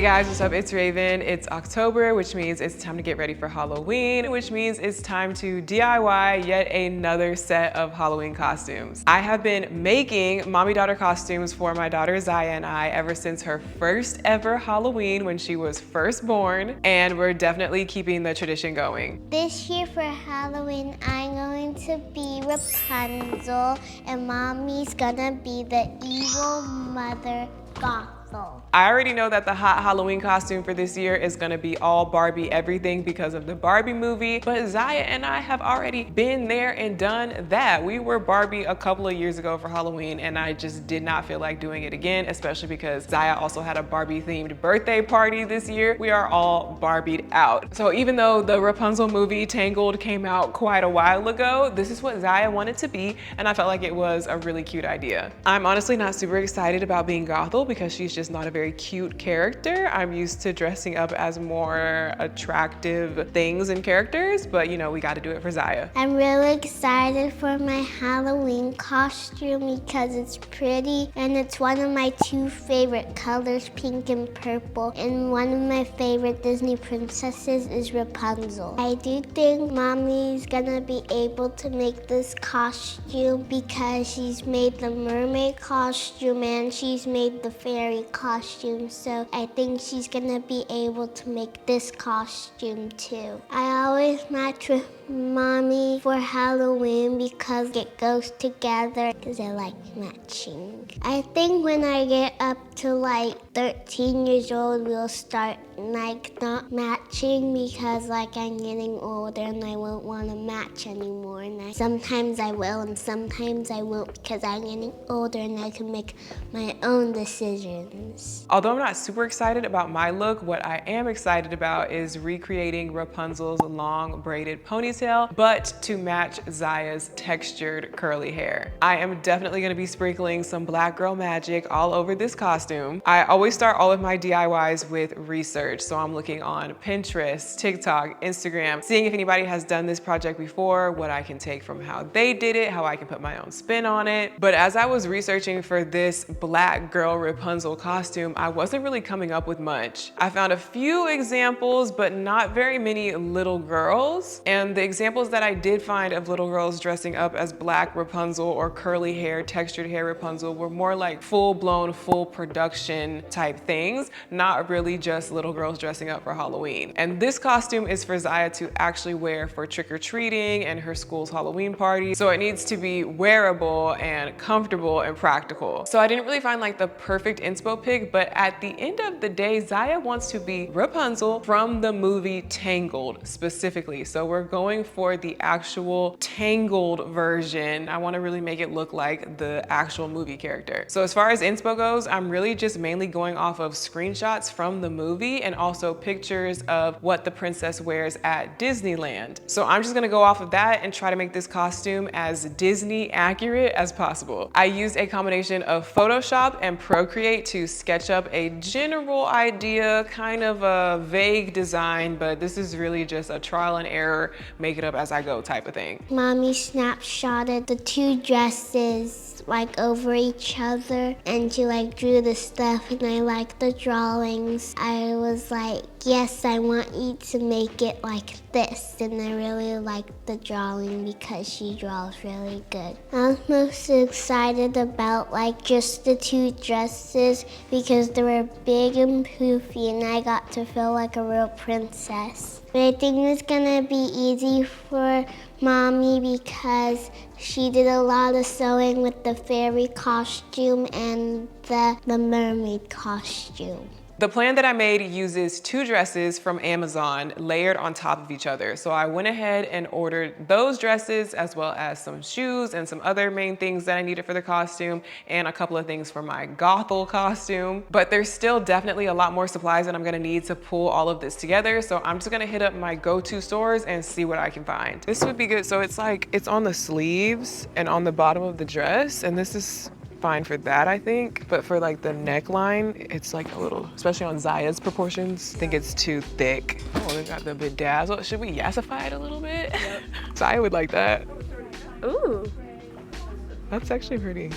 Hey guys, what's up? It's Raven. It's October, which means it's time to get ready for Halloween, which means it's time to DIY yet another set of Halloween costumes. I have been making mommy-daughter costumes for my daughter Ziya and I ever since her first ever Halloween when she was first born, and we're definitely keeping the tradition going. This year for Halloween, I'm going to be Rapunzel, and mommy's gonna be the evil mother Gothel. I already know that the hot Halloween costume for this year is gonna be all Barbie everything because of the Barbie movie, but Ziya and I have already been there and done that. We were Barbie a couple of years ago for Halloween, and I just did not feel like doing it again, especially because Ziya also had a Barbie themed birthday party this year. We are all Barbied out. So even though the Rapunzel movie Tangled came out quite a while ago, this is what Ziya wanted to be, and I felt like it was a really cute idea. I'm honestly not super excited about being Gothel because she's just not a very cute character. I'm used to dressing up as more attractive things and characters, but you know, we got to do it for Ziya. I'm really excited for my Halloween costume because it's pretty and it's one of my two favorite colors, pink and purple. And one of my favorite Disney princesses is Rapunzel. I do think mommy's gonna be able to make this costume because she's made the mermaid costume and she's made the fairy costume, so I think she's gonna be able to make this costume too. I always match with mommy for Halloween because it goes together because I like matching. I think when I get up to like 13 years old, we'll start like not matching because like I'm getting older and I won't want to match anymore. And sometimes I will and sometimes I won't because I'm getting older and I can make my own decisions. Although I'm not super excited about my look, what I am excited about is recreating Rapunzel's long braided ponytail, but to match Ziya's textured curly hair. I am definitely gonna be sprinkling some black girl magic all over this costume. I always start all of my DIYs with research, so I'm looking on Pinterest, TikTok, Instagram, seeing if anybody has done this project before, what I can take from how they did it, how I can put my own spin on it. But as I was researching for this black girl Rapunzel costume, I wasn't really coming up with much. I found a few examples, but not very many little girls. And the examples that I did find of little girls dressing up as black Rapunzel or curly hair, textured hair Rapunzel were more like full-blown, full production type things, not really just little girls dressing up for Halloween. And this costume is for Ziya to actually wear for trick-or-treating and her school's Halloween party. So it needs to be wearable and comfortable and practical. So I didn't really find like the perfect inspo pic, but at the end of the day, Ziya wants to be Rapunzel from the movie Tangled specifically. So we're going for the actual Tangled version. I want to really make it look like the actual movie character. So as far as inspo goes, I'm really just mainly going off of screenshots from the movie and also pictures of what the princess wears at Disneyland. So I'm just gonna go off of that and try to make this costume as Disney accurate as possible. I used a combination of Photoshop and Procreate to sketch up a general idea, kind of a vague design, but this is really just a trial and error, make it up as I go type of thing. Mommy snapshotted the two dresses like over each other and she like drew the stuff and I like the drawings. I was like, yes, I want you to make it like this, and I really like the drawing because she draws really good. I was most excited about like just the two dresses because they were big and poofy and I got to feel like a real princess. But I think it's gonna be easy for mommy because she did a lot of sewing with the fairy costume and the mermaid costume. The plan that I made uses two dresses from Amazon layered on top of each other. So I went ahead and ordered those dresses as well as some shoes and some other main things that I needed for the costume and a couple of things for my Gothel costume. But there's still definitely a lot more supplies that I'm gonna need to pull all of this together. So I'm just gonna hit up my go-to stores and see what I can find. This would be good. So it's like, it's on the sleeves and on the bottom of the dress. And this is fine for that, I think. But for like the neckline, it's like a little, especially on Ziya's proportions, I think it's too thick. Oh, they got the bedazzle. Should we yassify it a little bit? Yep. Ziya would like that. Ooh, that's actually pretty.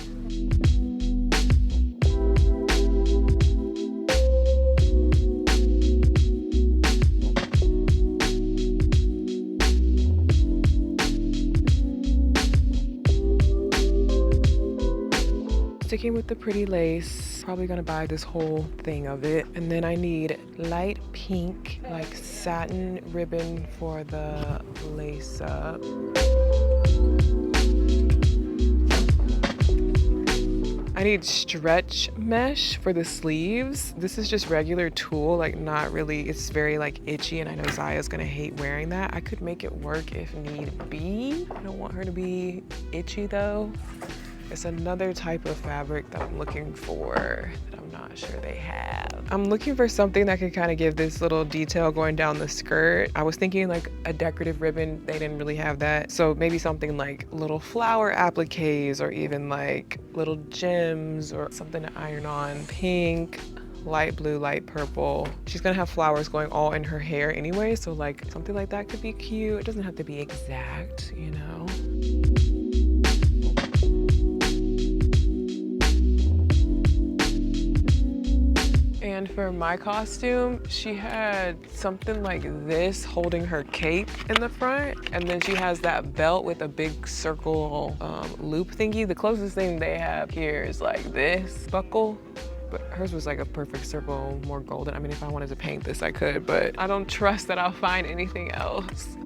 sticking with the pretty lace. Probably gonna buy this whole thing of it. And then I need light pink, like satin ribbon for the lace up. I need stretch mesh for the sleeves. This is just regular tulle, like not really, it's very like itchy, and I know Ziya's gonna hate wearing that. I could make it work if need be. I don't want her to be itchy though. It's another type of fabric that I'm looking for that I'm not sure they have. I'm looking for something that could kind of give this little detail going down the skirt. I was thinking like a decorative ribbon. They didn't really have that. So maybe something like little flower appliques or even like little gems or something to iron on. Pink, light blue, light purple. She's gonna have flowers going all in her hair anyway. So like something like that could be cute. It doesn't have to be exact, you know? And for my costume, she had something like this holding her cape in the front. And then she has that belt with a big circle loop thingy. The closest thing they have here is like this buckle. But hers was like a perfect circle, more golden. I mean, if I wanted to paint this, I could, but I don't trust that I'll find anything else.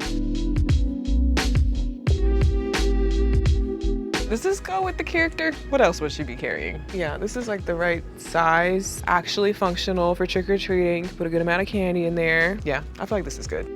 Does this go with the character? What else would she be carrying? Yeah, this is like the right size, actually functional for trick-or-treating. Put a good amount of candy in there. Yeah, I feel like this is good.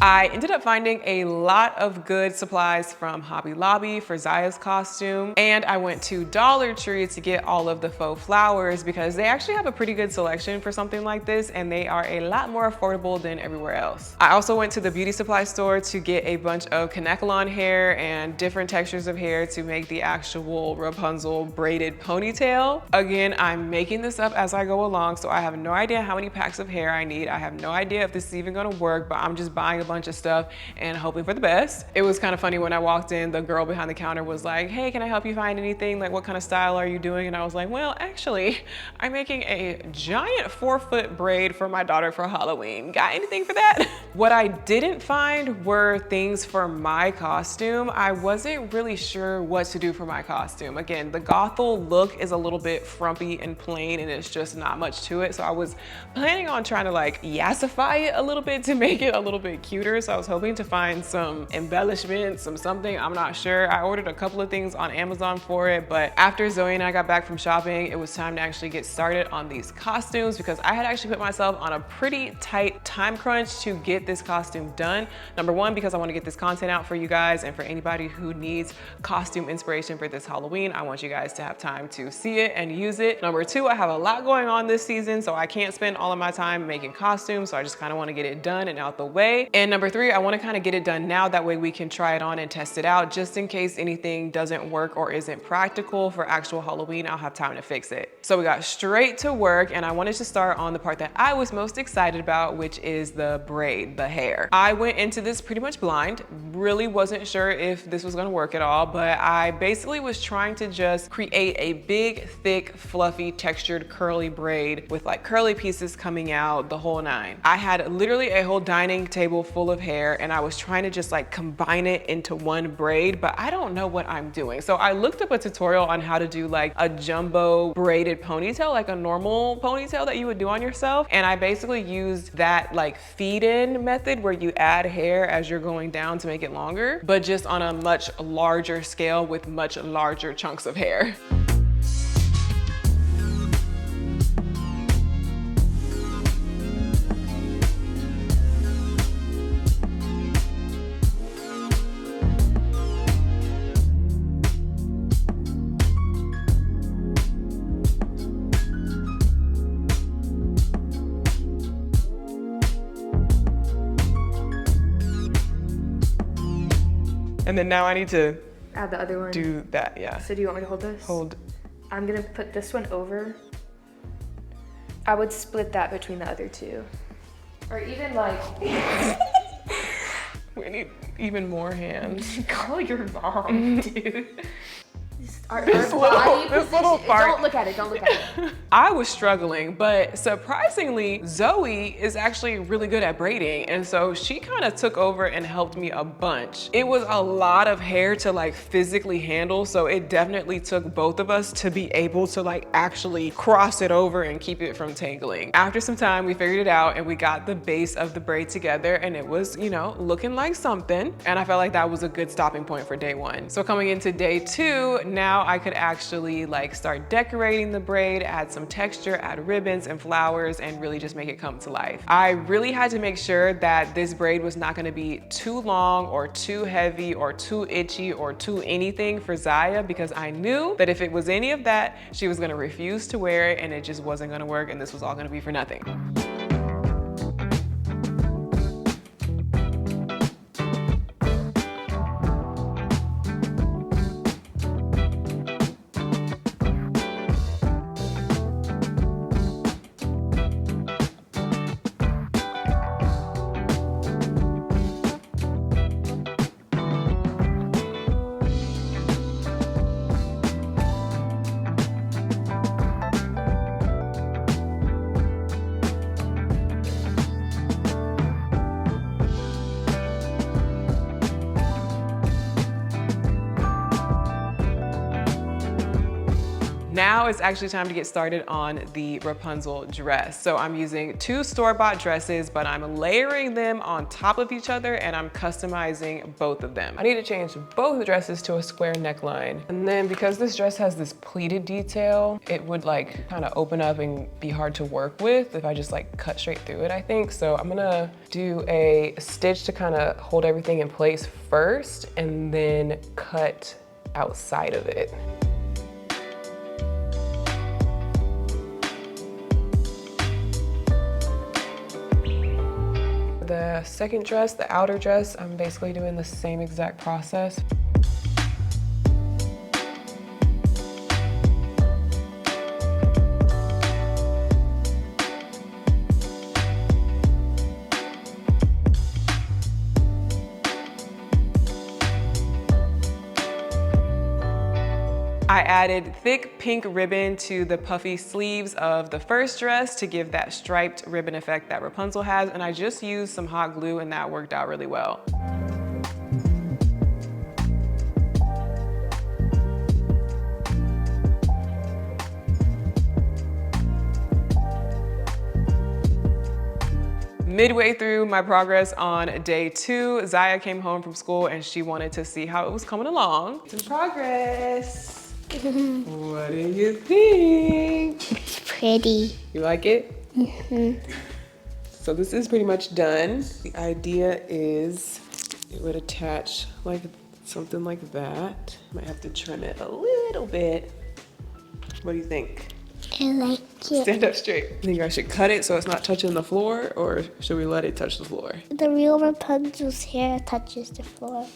I ended up finding a lot of good supplies from Hobby Lobby for Ziya's costume, and I went to Dollar Tree to get all of the faux flowers because they actually have a pretty good selection for something like this, and they are a lot more affordable than everywhere else. I also went to the beauty supply store to get a bunch of Kanekalon hair and different textures of hair to make the actual Rapunzel braided ponytail. Again, I'm making this up as I go along, so I have no idea how many packs of hair I need. I have no idea if this is even gonna work, but I'm just buying a bunch of stuff and hoping for the best. It was kind of funny when I walked in, the girl behind the counter was like, hey, can I help you find anything? Like, what kind of style are you doing? And I was like, well, actually, I'm making a giant 4-foot braid for my daughter for Halloween. Got anything for that? What I didn't find were things for my costume. I wasn't really sure what to do for my costume. Again, the Gothel look is a little bit frumpy and plain, and it's just not much to it. So I was planning on trying to like yassify it a little bit to make it a little bit cute. So I was hoping to find some embellishments, something, I'm not sure. I ordered a couple of things on Amazon for it, but after Zoe and I got back from shopping, it was time to actually get started on these costumes because I had actually put myself on a pretty tight time crunch to get this costume done. Number one, because I want to get this content out for you guys and for anybody who needs costume inspiration for this Halloween. I want you guys to have time to see it and use it. Number two, I have a lot going on this season, so I can't spend all of my time making costumes, so I just kind of want to get it done and out the way. And number three, I want to kind of get it done now. That way we can try it on and test it out just in case anything doesn't work or isn't practical for actual Halloween. I'll have time to fix it. So we got straight to work, and I wanted to start on the part that I was most excited about, which is the braid, the hair. I went into this pretty much blind, really wasn't sure if this was going to work at all, but I basically was trying to just create a big, thick, fluffy, textured, curly braid with like curly pieces coming out, the whole nine. I had literally a whole dining table full of hair, and I was trying to just like combine it into one braid, but I don't know what I'm doing. So I looked up a tutorial on how to do like a jumbo braided ponytail, like a normal ponytail that you would do on yourself. And I basically used that like feed-in method where you add hair as you're going down to make it longer, but just on a much larger scale with much larger chunks of hair. And then now I need to add the other one. Do that, yeah. So do you want me to hold this? Hold. I'm gonna put this one over. I would split that between the other two. Or even like... We need even more hands. Call your mom, dude. This little part. Don't look at it, don't look at it. I was struggling, but surprisingly, Zoe is actually really good at braiding. And so she kind of took over and helped me a bunch. It was a lot of hair to like physically handle. So it definitely took both of us to be able to like actually cross it over and keep it from tangling. After some time, we figured it out and we got the base of the braid together and it was, you know, looking like something. And I felt like that was a good stopping point for day one. So coming into day two, now I could actually like start decorating the braid, add some texture, add ribbons and flowers, and really just make it come to life. I really had to make sure that this braid was not gonna be too long or too heavy or too itchy or too anything for Ziya, because I knew that if it was any of that, she was gonna refuse to wear it and it just wasn't gonna work and this was all gonna be for nothing. Now it's actually time to get started on the Rapunzel dress. So I'm using two store-bought dresses, but I'm layering them on top of each other and I'm customizing both of them. I need to change both dresses to a square neckline. And then because this dress has this pleated detail, it would like kind of open up and be hard to work with if I just like cut straight through it, I think. So I'm gonna do a stitch to kind of hold everything in place first and then cut outside of it. The second dress, the outer dress, I'm basically doing the same exact process. I added thick pink ribbon to the puffy sleeves of the first dress to give that striped ribbon effect that Rapunzel has, and I just used some hot glue and that worked out really well. Midway through my progress on day two, Ziya came home from school and she wanted to see how it was coming along. It's in progress. What do you think? It's pretty. You like it? Mm-hmm. So this is pretty much done. The idea is it would attach like something like that. Might have to trim it a little bit. What do you think? I like it. Stand up straight. You think I should cut it so it's not touching the floor, or should we let it touch the floor? The real Rapunzel's hair touches the floor.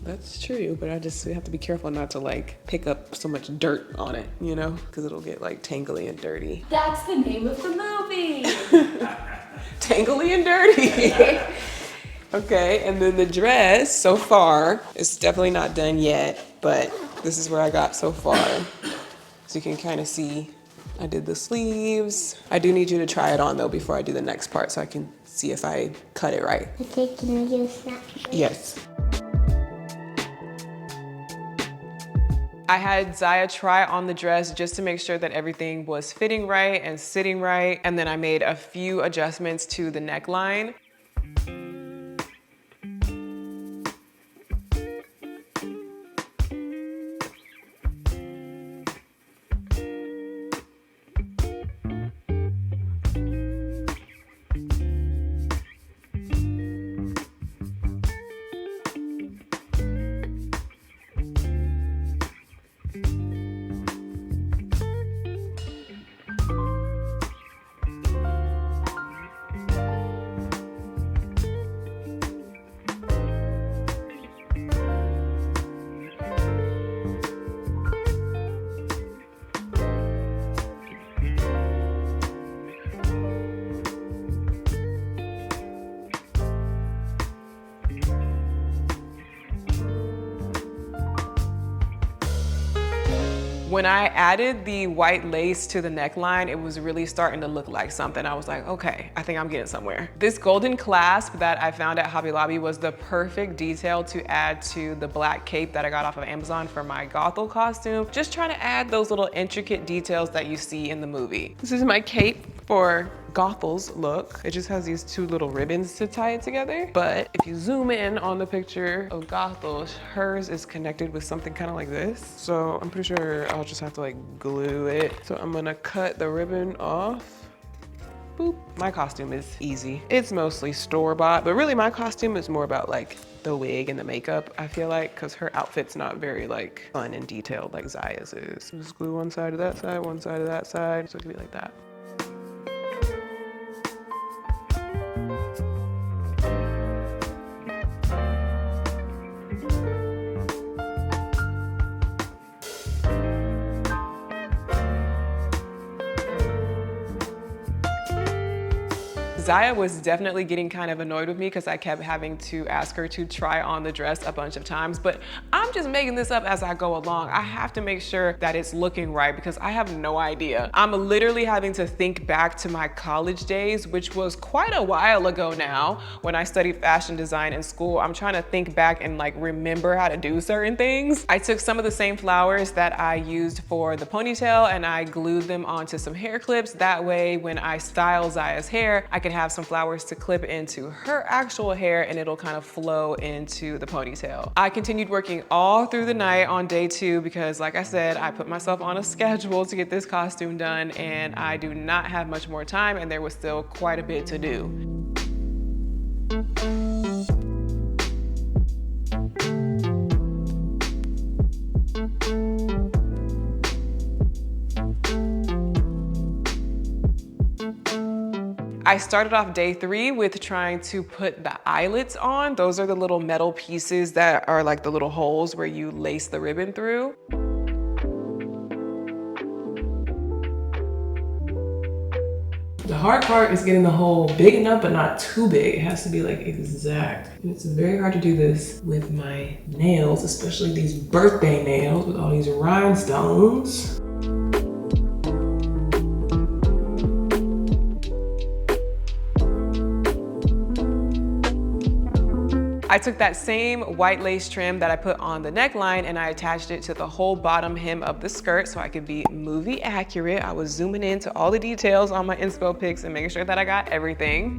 That's true, but I just have to be careful not to like pick up so much dirt on it, you know? Because it'll get like tangly and dirty. That's the name of the movie. Tangly and dirty. Okay, and then the dress so far is definitely not done yet, but this is where I got so far. So you can kind of see I did the sleeves. I do need you to try it on though before I do the next part so I can see if I cut it right. Okay, can I get a snap? Yes. I had Ziya try on the dress just to make sure that everything was fitting right and sitting right. And then I made a few adjustments to the neckline. When I added the white lace to the neckline, it was really starting to look like something. I was like, okay, I think I'm getting somewhere. This golden clasp that I found at Hobby Lobby was the perfect detail to add to the black cape that I got off of Amazon for my Gothel costume. Just trying to add those little intricate details that you see in the movie. This is my cape for Gothel's look. It just has these two little ribbons to tie it together. But if you zoom in on the picture of Gothel, hers is connected with something kind of like this. So I'm pretty sure I'll just have to like glue it. So I'm gonna cut the ribbon off. Boop. My costume is easy. It's mostly store-bought, but really my costume is more about like the wig and the makeup, I feel like, because her outfit's not very like fun and detailed like Ziya's is. Just glue one side of that side, one side of that side, so it can be like that. Ziya was definitely getting kind of annoyed with me because I kept having to ask her to try on the dress a bunch of times, but I'm just making this up as I go along. I have to make sure that it's looking right because I have no idea. I'm literally having to think back to my college days, which was quite a while ago now when I studied fashion design in school. I'm trying to think back and like remember how to do certain things. I took some of the same flowers that I used for the ponytail and I glued them onto some hair clips. That way, when I style Ziya's hair, I can have some flowers to clip into her actual hair and it'll kind of flow into the ponytail. I continued working all through the night on day 2 because like I said, I put myself on a schedule to get this costume done and I do not have much more time and there was still quite a bit to do. I started off day 3 with trying to put the eyelets on. Those are the little metal pieces that are like the little holes where you lace the ribbon through. The hard part is getting the hole big enough, but not too big. It has to be like exact. And it's very hard to do this with my nails, especially these birthday nails with all these rhinestones. I took that same white lace trim that I put on the neckline and I attached it to the whole bottom hem of the skirt so I could be movie accurate. I was zooming into all the details on my inspo pics and making sure that I got everything.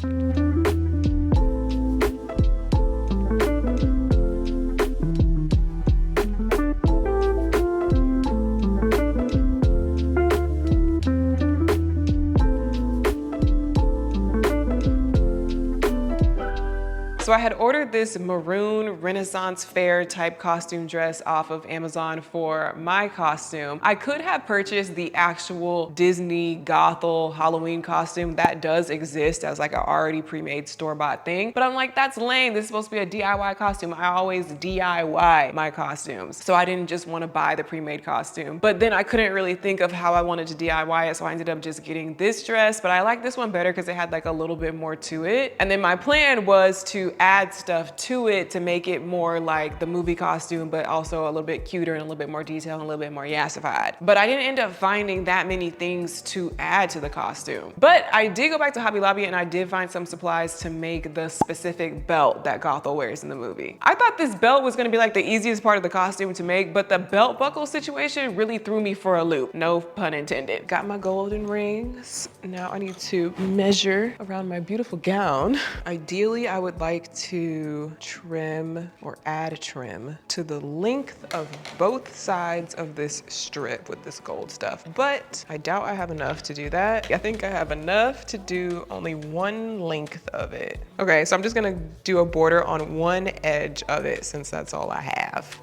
So I had ordered this maroon Renaissance fair type costume dress off of Amazon for my costume. I could have purchased the actual Disney Gothel Halloween costume that does exist as like an already pre-made store-bought thing, but I'm like, that's lame. This is supposed to be a DIY costume. I always DIY my costumes. So I didn't just want to buy the pre-made costume. But then I couldn't really think of how I wanted to DIY it, so I ended up just getting this dress, but I like this one better because it had like a little bit more to it. And then my plan was to add stuff to it to make it more like the movie costume, but also a little bit cuter and a little bit more detailed and a little bit more yassified. But I didn't end up finding that many things to add to the costume. But I did go back to Hobby Lobby and I did find some supplies to make the specific belt that Gothel wears in the movie. I thought this belt was gonna be like the easiest part of the costume to make, but the belt buckle situation really threw me for a loop. No pun intended. Got my golden rings. Now I need to measure around my beautiful gown. Ideally, I would like to trim or add trim to the length of both sides of this strip with this gold stuff, but I doubt I have enough to do that. I think I have enough to do only one length of it. Okay, so I'm just gonna do a border on one edge of it since that's all I have.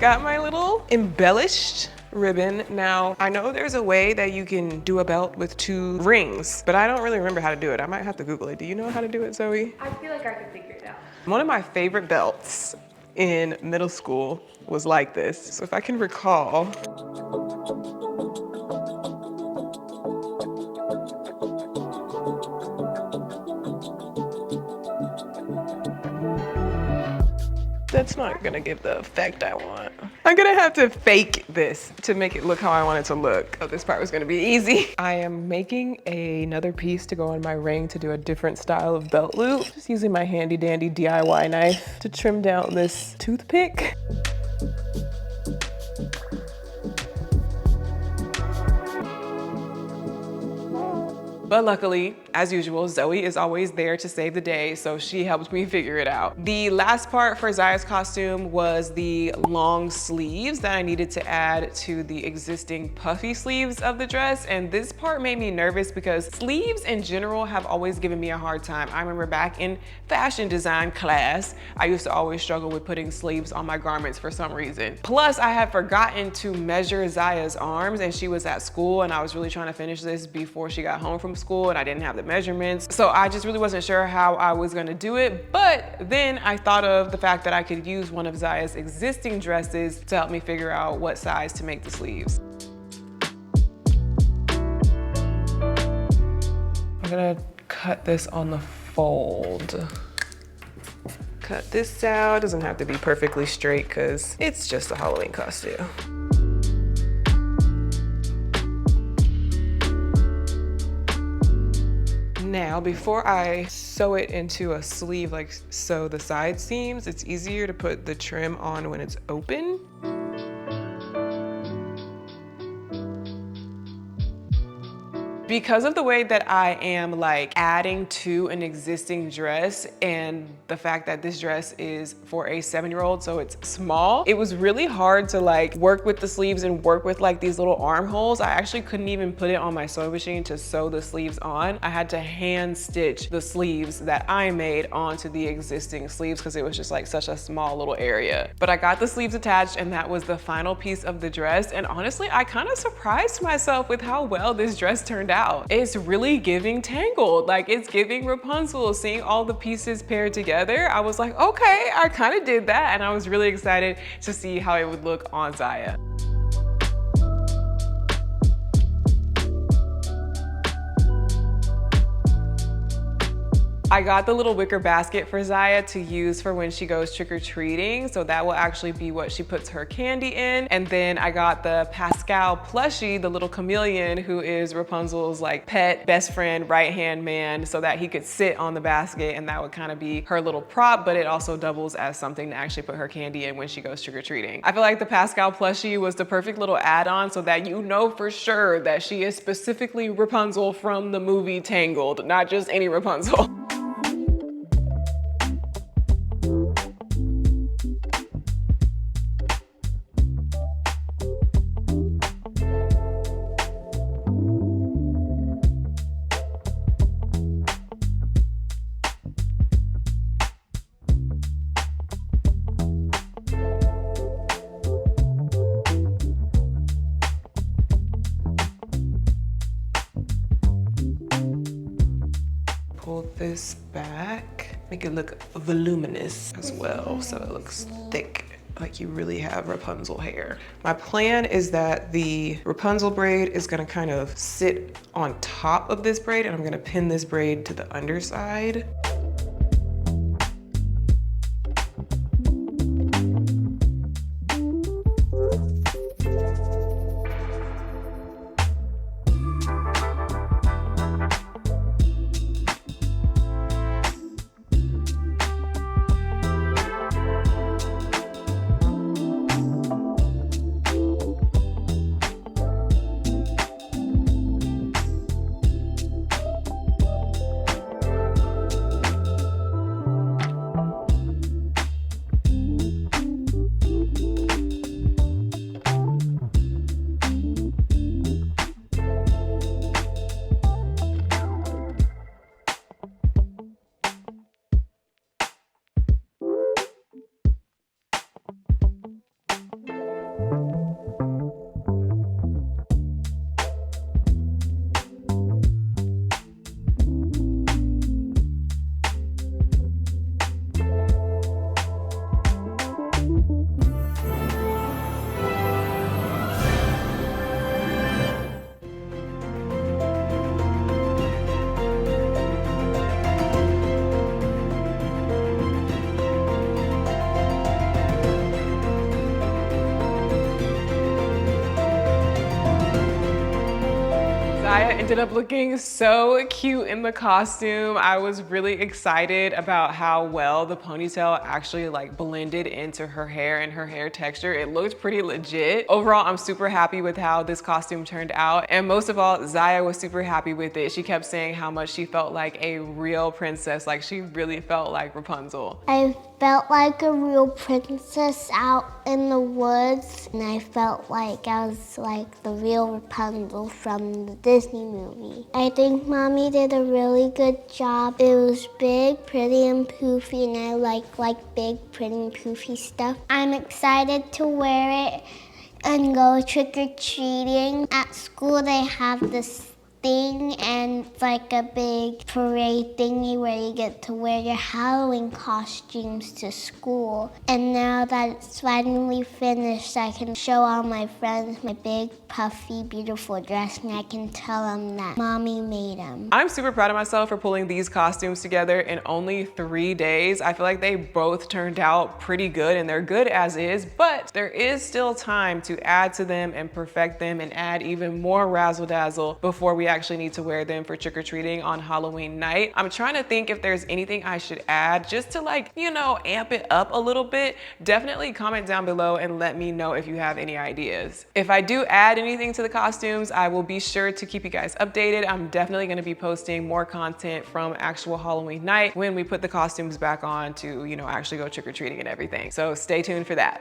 Got my little embellished ribbon. Now, I know there's a way that you can do a belt with 2 rings, but I don't really remember how to do it. I might have to Google it. Do you know how to do it, Zoe? I feel like I could figure it out. One of my favorite belts in middle school was like this. So if I can recall, It's not gonna give the effect I want. I'm gonna have to fake this to make it look how I want it to look. Oh, this part was gonna be easy. I am making another piece to go on my ring to do a different style of belt loop. Just using my handy dandy DIY knife to trim down this toothpick. But luckily, as usual, Zoe is always there to save the day, so she helped me figure it out. The last part for Ziya's costume was the long sleeves that I needed to add to the existing puffy sleeves of the dress, and this part made me nervous because sleeves in general have always given me a hard time. I remember back in fashion design class, I used to always struggle with putting sleeves on my garments for some reason. Plus, I had forgotten to measure Ziya's arms, and she was at school, and I was really trying to finish this before she got home from school, and I didn't have the measurements. So I just really wasn't sure how I was gonna do it. But then I thought of the fact that I could use one of Ziya's existing dresses to help me figure out what size to make the sleeves. I'm gonna cut this on the fold. Cut this out. Doesn't have to be perfectly straight because it's just a Halloween costume. Now, before I sew it into a sleeve, like sew the side seams, it's easier to put the trim on when it's open. Because of the way that I am like adding to an existing dress and the fact that this dress is for a 7-year-old, so it's small, it was really hard to like work with the sleeves and work with like these little armholes. I actually couldn't even put it on my sewing machine to sew the sleeves on. I had to hand stitch the sleeves that I made onto the existing sleeves because it was just like such a small little area. But I got the sleeves attached and that was the final piece of the dress. And honestly, I kind of surprised myself with how well this dress turned out. It's really giving Tangled, like it's giving Rapunzel. Seeing all the pieces paired together, I was like, okay, I kind of did that, and I was really excited to see how it would look on Ziya. I got the little wicker basket for Ziya to use for when she goes trick-or-treating. So that will actually be what she puts her candy in. And then I got the Pascal plushie, the little chameleon who is Rapunzel's like pet, best friend, right-hand man, so that he could sit on the basket and that would kind of be her little prop, but it also doubles as something to actually put her candy in when she goes trick-or-treating. I feel like the Pascal plushie was the perfect little add-on so that you know for sure that she is specifically Rapunzel from the movie Tangled, not just any Rapunzel. Pull this back, make it look voluminous as well, so it looks thick, like you really have Rapunzel hair. My plan is that the Rapunzel braid is gonna kind of sit on top of this braid, and I'm gonna pin this braid to the underside. Ziya ended up looking so cute in the costume. I was really excited about how well the ponytail actually like blended into her hair and her hair texture. It looked pretty legit. Overall, I'm super happy with how this costume turned out. And most of all, Ziya was super happy with it. She kept saying how much she felt like a real princess, like she really felt like Rapunzel. I felt like a real princess out in the woods, and I felt like I was like the real Rapunzel from the Disney movie. I think Mommy did a really good job. It was big, pretty, and poofy, and I like big, pretty, and poofy stuff. I'm excited to wear it and go trick-or-treating. At school, they have this thing, and it's like a big parade thingy where you get to wear your Halloween costumes to school. And now that it's finally finished, I can show all my friends my big, puffy, beautiful dress, and I can tell them that Mommy made them. I'm super proud of myself for pulling these costumes together in only 3 days. I feel like they both turned out pretty good, and they're good as is, but there is still time to add to them and perfect them and add even more razzle dazzle before we actually need to wear them for trick-or-treating on Halloween night. I'm trying to think if there's anything I should add just to like, you know, amp it up a little bit. Definitely comment down below and let me know if you have any ideas. If I do add anything to the costumes, I will be sure to keep you guys updated. I'm definitely gonna be posting more content from actual Halloween night when we put the costumes back on to, you know, actually go trick-or-treating and everything. So stay tuned for that.